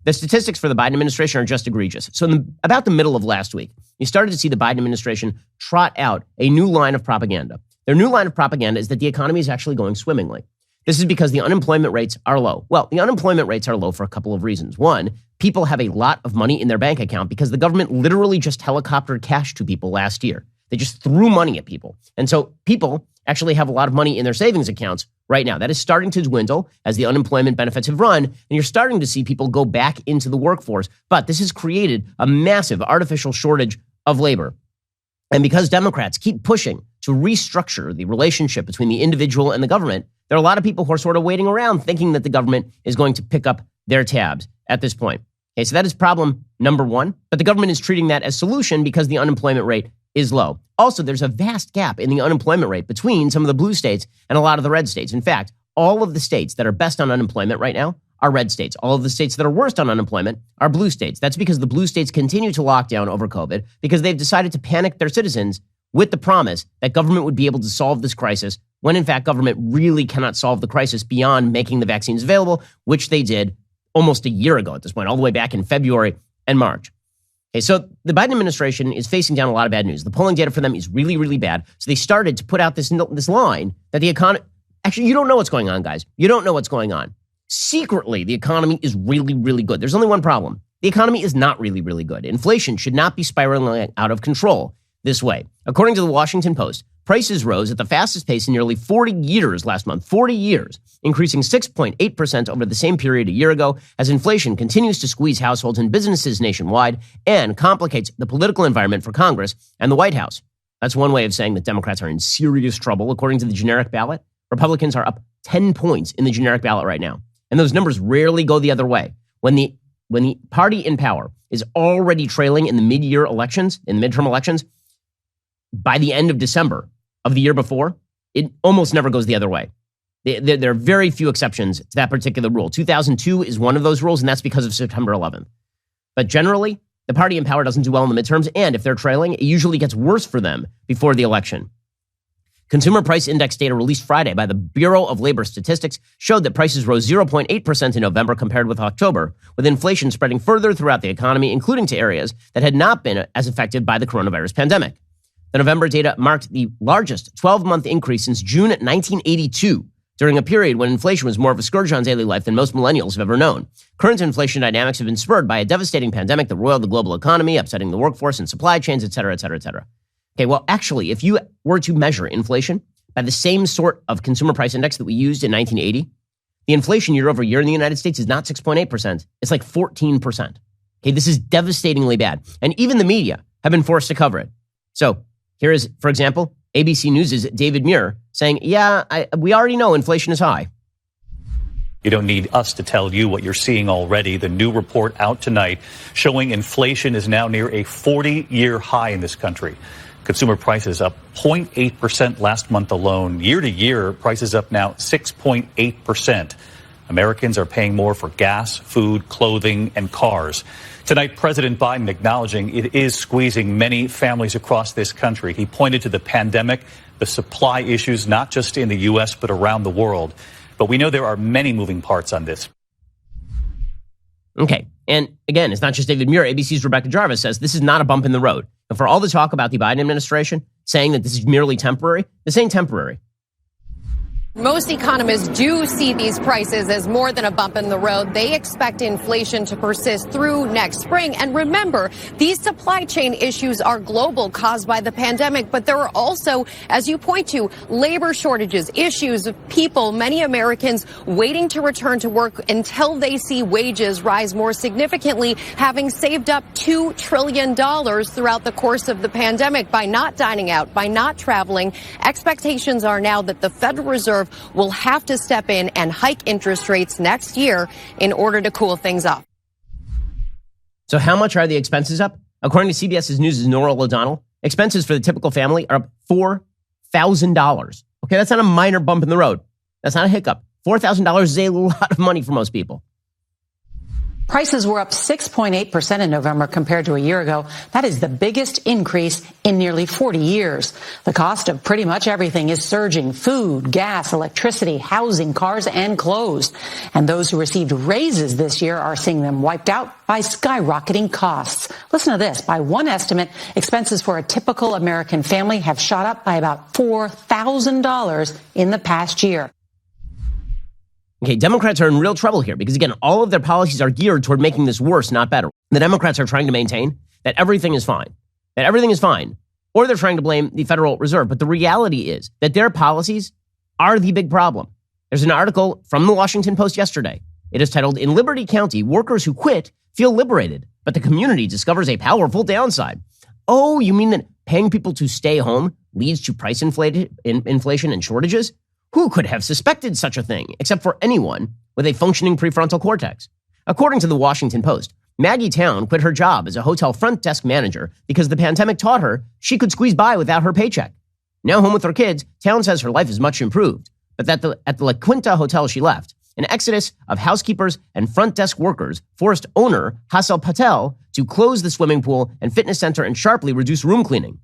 The statistics for the Biden administration are just egregious. So about the middle of last week, you started to see the Biden administration trot out a new line of propaganda. Their new line of propaganda is that the economy is actually going swimmingly. This is because the unemployment rates are low. Well, the unemployment rates are low for a couple of reasons. One, people have a lot of money in their bank account because the government literally just helicoptered cash to people last year. They just threw money at people. And so people actually have a lot of money in their savings accounts right now. That is starting to dwindle as the unemployment benefits have run, and you're starting to see people go back into the workforce. But this has created a massive artificial shortage of labor. And because Democrats keep pushing to restructure the relationship between the individual and the government, there are a lot of people who are sort of waiting around thinking that the government is going to pick up their tabs at this point. Okay, so that is problem number one. But the government is treating that as solution because the unemployment rate is low. Also, there's a vast gap in the unemployment rate between some of the blue states and a lot of the red states. In fact, all of the states that are best on unemployment right now are red states. All of the states that are worst on unemployment are blue states. That's because the blue states continue to lock down over COVID because they've decided to panic their citizens with the promise that government would be able to solve this crisis when in fact government really cannot solve the crisis beyond making the vaccines available, which they did almost a year ago at this point, all the way back in February and March. Okay, so the Biden administration is facing down a lot of bad news. The polling data for them is really, really bad. So they started to put out this line that the economy, actually, you don't know what's going on, guys. You don't know what's going on. Secretly, the economy is really, really good. There's only one problem. The economy is not really, really good. Inflation should not be spiraling out of control this way. According to the Washington Post, prices rose at the fastest pace in nearly 40 years last month, 40 years, increasing 6.8% over the same period a year ago as inflation continues to squeeze households and businesses nationwide and complicates the political environment for Congress and the White House. That's one way of saying that Democrats are in serious trouble. According to the generic ballot, Republicans are up 10 points in the generic ballot right now. And those numbers rarely go the other way. When the party in power is already trailing in the mid-year elections, in the midterm elections, by the end of December of the year before, it almost never goes the other way. There are very few exceptions to that particular rule. 2002 is one of those rules, and that's because of September 11th. But generally, the party in power doesn't do well in the midterms, and if they're trailing, it usually gets worse for them before the election. Consumer Price Index data released Friday by the Bureau of Labor Statistics showed that prices rose 0.8% in November compared with October, with inflation spreading further throughout the economy, including to areas that had not been as affected by the coronavirus pandemic. The November data marked the largest 12-month increase since June 1982, during a period when inflation was more of a scourge on daily life than most millennials have ever known. Current inflation dynamics have been spurred by a devastating pandemic that roiled the global economy, upsetting the workforce and supply chains, et cetera, et cetera, et cetera. Okay, well, actually, if you were to measure inflation by the same sort of consumer price index that we used in 1980, the inflation year over year in the United States is not 6.8%. It's like 14%. Okay, this is devastatingly bad. And even the media have been forced to cover it. So here is, for example, ABC News' David Muir saying, we already know inflation is high. You don't need us to tell you what you're seeing already. The new report out tonight showing inflation is now near a 40-year high in this country. Consumer prices up 0.8% last month alone. Year to year, prices up now 6.8%. Americans are paying more for gas, food, clothing, and cars. Tonight, President Biden acknowledging it is squeezing many families across this country. He pointed to the pandemic, the supply issues, not just in the U.S., but around the world. But we know there are many moving parts on this. Okay. And again, it's not just David Muir. ABC's Rebecca Jarvis says this is not a bump in the road. And for all the talk about the Biden administration saying that this is merely temporary, this ain't temporary. Most economists do see these prices as more than a bump in the road. They expect inflation to persist through next spring. And remember, these supply chain issues are global, caused by the pandemic. But there are also, as you point to, labor shortages, issues of people, many Americans waiting to return to work until they see wages rise more significantly, having saved up $2 trillion throughout the course of the pandemic by not dining out, by not traveling. Expectations are now that the Federal Reserve will have to step in and hike interest rates next year in order to cool things off. So how much are the expenses up? According to CBS News' Norah O'Donnell, expenses for the typical family are up $4,000. Okay, that's not a minor bump in the road. That's not a hiccup. $4,000 is a lot of money for most people. Prices were up 6.8% in November compared to a year ago. That is the biggest increase in nearly 40 years. The cost of pretty much everything is surging: food, gas, electricity, housing, cars, and clothes. And those who received raises this year are seeing them wiped out by skyrocketing costs. Listen to this. By one estimate, expenses for a typical American family have shot up by about $4,000 in the past year. Okay, Democrats are in real trouble here because, again, all of their policies are geared toward making this worse, not better. The Democrats are trying to maintain that everything is fine, or they're trying to blame the Federal Reserve. But the reality is that their policies are the big problem. There's an article from the Washington Post yesterday. It is titled, "In Liberty County, Workers Who Quit Feel Liberated, but the Community Discovers a Powerful Downside." Oh, you mean that paying people to stay home leads to price inflation and shortages? Who could have suspected such a thing, except for anyone with a functioning prefrontal cortex? According to the Washington Post, Maggie Town quit her job as a hotel front desk manager because the pandemic taught her she could squeeze by without her paycheck. Now home with her kids, Town says her life is much improved, but at the La Quinta hotel she left, an exodus of housekeepers and front desk workers forced owner Hassel Patel to close the swimming pool and fitness center and sharply reduce room cleaning.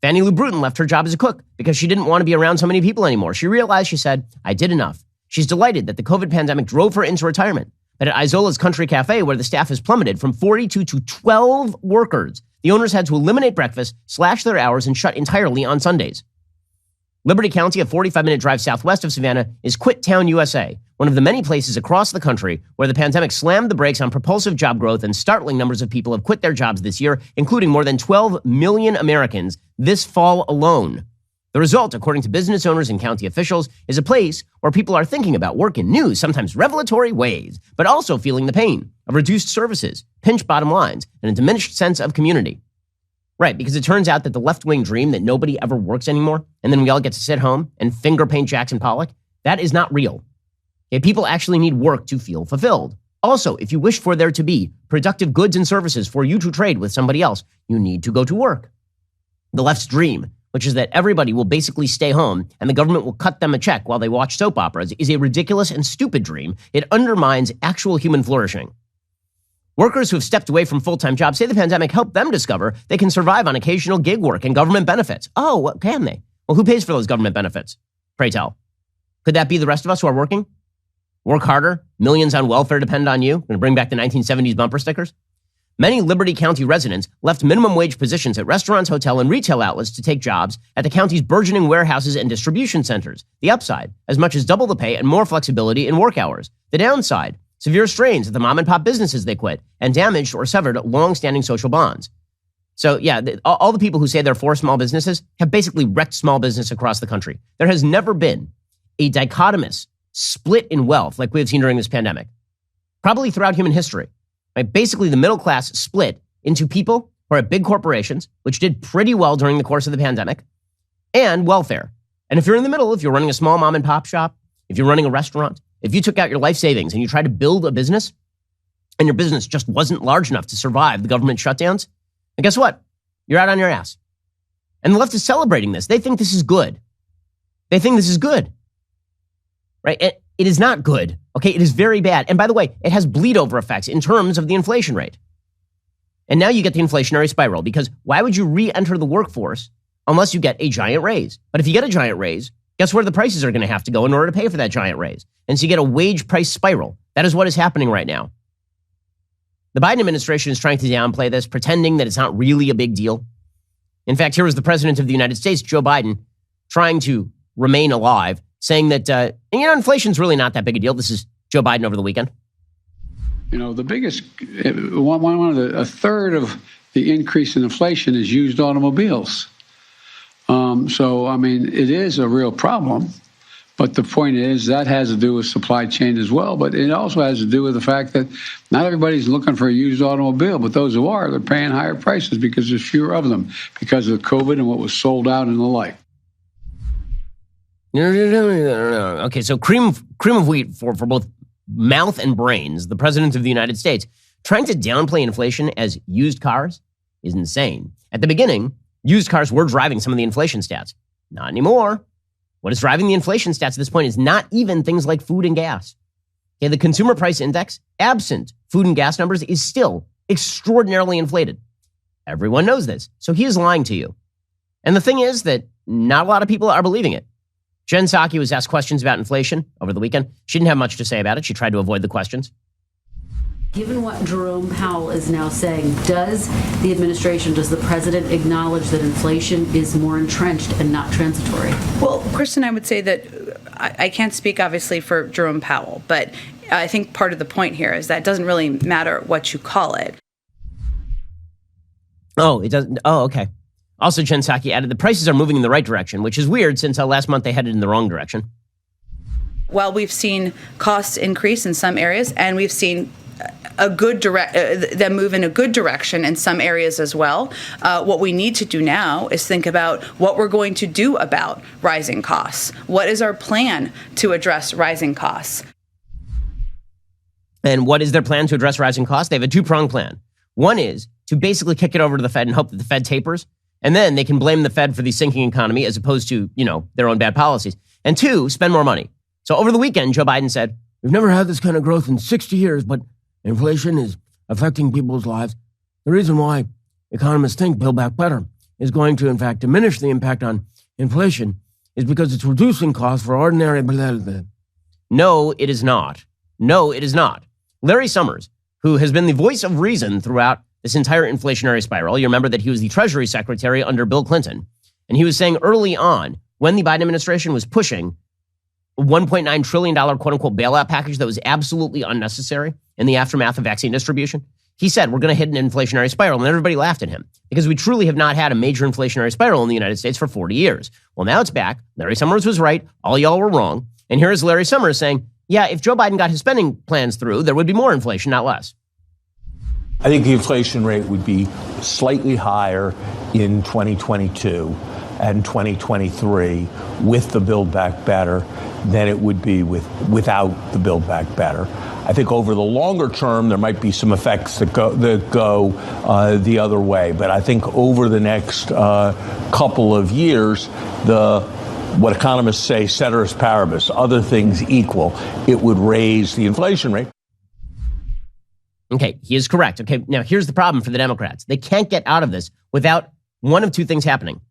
Fannie Lou Bruton left her job as a cook because she didn't want to be around so many people anymore. She realized, she said, "I did enough." She's delighted that the COVID pandemic drove her into retirement. But at Isola's Country Cafe, where the staff has plummeted from 42 to 12 workers, the owners had to eliminate breakfast, slash their hours, and shut entirely on Sundays. Liberty County, a 45-minute drive southwest of Savannah, is Quit Town, USA, one of the many places across the country where the pandemic slammed the brakes on propulsive job growth, and startling numbers of people have quit their jobs this year, including more than 12 million Americans this fall alone. The result, according to business owners and county officials, is a place where people are thinking about work in new, sometimes revelatory ways, but also feeling the pain of reduced services, pinched bottom lines, and a diminished sense of community. Right, because it turns out that the left-wing dream that nobody ever works anymore, and then we all get to sit home and finger paint Jackson Pollock, that is not real. Okay, people actually need work to feel fulfilled. Also, if you wish for there to be productive goods and services for you to trade with somebody else, you need to go to work. The left's dream, which is that everybody will basically stay home and the government will cut them a check while they watch soap operas, is a ridiculous and stupid dream. It undermines actual human flourishing. Workers who have stepped away from full-time jobs say the pandemic helped them discover they can survive on occasional gig work and government benefits. Oh, what can they? Well, who pays for those government benefits? Pray tell. Could that be the rest of us who are working? Work harder? Millions on welfare depend on you? Going to bring back the 1970s bumper stickers? Many Liberty County residents left minimum wage positions at restaurants, hotel, and retail outlets to take jobs at the county's burgeoning warehouses and distribution centers. The upside, as much as double the pay and more flexibility in work hours. The downside, severe strains at the mom-and-pop businesses they quit, and damaged or severed long-standing social bonds. So, yeah, all the people who say they're for small businesses have basically wrecked small business across the country. There has never been a dichotomous split in wealth like we have seen during this pandemic, probably throughout human history. Right? Basically, the middle class split into people who are at big corporations, which did pretty well during the course of the pandemic, and welfare. And if you're in the middle, if you're running a small mom-and-pop shop, if you're running a restaurant, if you took out your life savings and you tried to build a business and your business just wasn't large enough to survive the government shutdowns, and guess what? You're out on your ass. And the left is celebrating this. They think this is good. They think this is good. Right? It is not good. Okay? It is very bad. And by the way, it has bleed over effects in terms of the inflation rate. And now you get the inflationary spiral, because why would you re-enter the workforce unless you get a giant raise? But if you get a giant raise, guess where the prices are going to have to go in order to pay for that giant raise? And so you get a wage price spiral. That is what is happening right now. The Biden administration is trying to downplay this, pretending that it's not really a big deal. In fact, here was the president of the United States, Joe Biden, trying to remain alive, saying that, inflation's really not that big a deal. This is Joe Biden over the weekend. The biggest, a third of the increase in inflation is used automobiles. It is a real problem. But the point is that has to do with supply chain as well. But it also has to do with the fact that not everybody's looking for a used automobile, but those who are, they're paying higher prices because there's fewer of them because of COVID and what was sold out and the like. No. Okay, so cream of wheat for both mouth and brains. The president of the United States trying to downplay inflation as used cars is insane. At the beginning, used cars were driving some of the inflation stats. Not anymore. What is driving the inflation stats at this point is not even things like food and gas. Okay, the consumer price index, absent food and gas numbers, is still extraordinarily inflated. Everyone knows this, so he is lying to you. And the thing is that not a lot of people are believing it. Jen Psaki was asked questions about inflation over the weekend. She didn't have much to say about it. She tried to avoid the questions. Given what Jerome Powell is now saying, does the president acknowledge that inflation is more entrenched and not transitory? Well, Kristen, I would say that I can't speak obviously for Jerome Powell, but I think part of the point here is that it doesn't really matter what you call it. Oh, it doesn't. Oh, okay. Also, Jen Psaki added, the prices are moving in the right direction, which is weird since last month they headed in the wrong direction. Well, we've seen costs increase in some areas, and we've seen them move in a good direction in some areas as well. What we need to do now is think about what we're going to do about rising costs. What is our plan to address rising costs? And what is their plan to address rising costs? They have a two-pronged plan. One is to basically kick it over to the Fed and hope that the Fed tapers. And then they can blame the Fed for the sinking economy as opposed to, their own bad policies. And two, spend more money. So over the weekend, Joe Biden said, we've never had this kind of growth in 60 years, but inflation is affecting people's lives. The reason why economists think Build Back Better is going to, in fact, diminish the impact on inflation is because it's reducing costs for ordinary... No, it is not. No, it is not. Larry Summers, who has been the voice of reason throughout this entire inflationary spiral. You remember that he was the Treasury Secretary under Bill Clinton. And he was saying early on, when the Biden administration was pushing a $1.9 trillion quote-unquote bailout package that was absolutely unnecessary in the aftermath of vaccine distribution, he said, we're going to hit an inflationary spiral. And everybody laughed at him because we truly have not had a major inflationary spiral in the United States for 40 years. Well, now it's back. Larry Summers was right. All y'all were wrong. And here is Larry Summers saying, yeah, if Joe Biden got his spending plans through, there would be more inflation, not less. I think the inflation rate would be slightly higher in 2022 and 2023 with the Build Back Better than it would be without the Build Back Better. I think over the longer term, there might be some effects that go the other way. But I think over the next couple of years, what economists say, ceteris paribus, other things equal, it would raise the inflation rate. Okay, he is correct. Okay, now here's the problem for the Democrats. They can't get out of this without one of two things happening.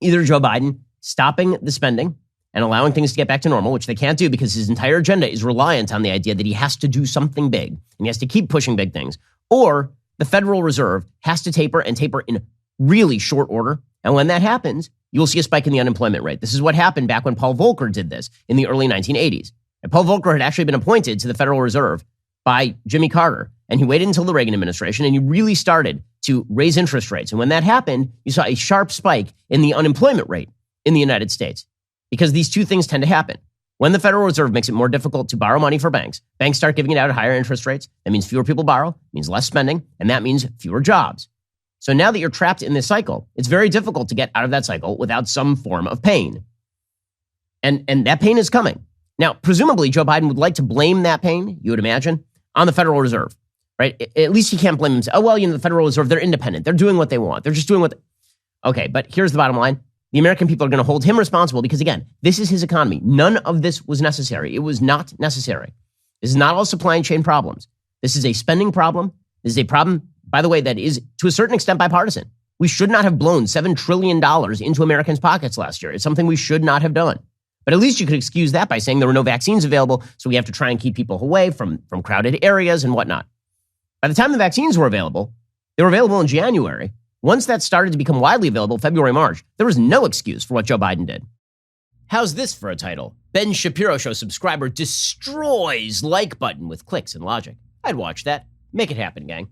Either Joe Biden stopping the spending and allowing things to get back to normal, which they can't do because his entire agenda is reliant on the idea that he has to do something big and he has to keep pushing big things. Or the Federal Reserve has to taper and taper in really short order. And when that happens, you will see a spike in the unemployment rate. This is what happened back when Paul Volcker did this in the early 1980s. And Paul Volcker had actually been appointed to the Federal Reserve by Jimmy Carter. And he waited until the Reagan administration and he really started to raise interest rates. And when that happened, you saw a sharp spike in the unemployment rate in the United States because these two things tend to happen. When the Federal Reserve makes it more difficult to borrow money for banks start giving it out at higher interest rates. That means fewer people borrow, means less spending, and that means fewer jobs. So now that you're trapped in this cycle, it's very difficult to get out of that cycle without some form of pain. And that pain is coming. Now, presumably, Joe Biden would like to blame that pain, you would imagine, on the Federal Reserve, right? At least he can't blame himself. Oh, well, the Federal Reserve, they're independent. They're doing what they want. They're just doing what Okay, but here's the bottom line. The American people are going to hold him responsible because, again, this is his economy. None of this was necessary. It was not necessary. This is not all supply chain problems. This is a spending problem. This is a problem, by the way, that is to a certain extent bipartisan. We should not have blown $7 trillion into Americans' pockets last year. It's something we should not have done. But at least you could excuse that by saying there were no vaccines available, so we have to try and keep people away from crowded areas and whatnot. By the time the vaccines were available, they were available in January. Once that started to become widely available, February, March, there was no excuse for what Joe Biden did. How's this for a title? Ben Shapiro Show subscriber destroys like button with clicks and logic. I'd watch that. Make it happen, gang.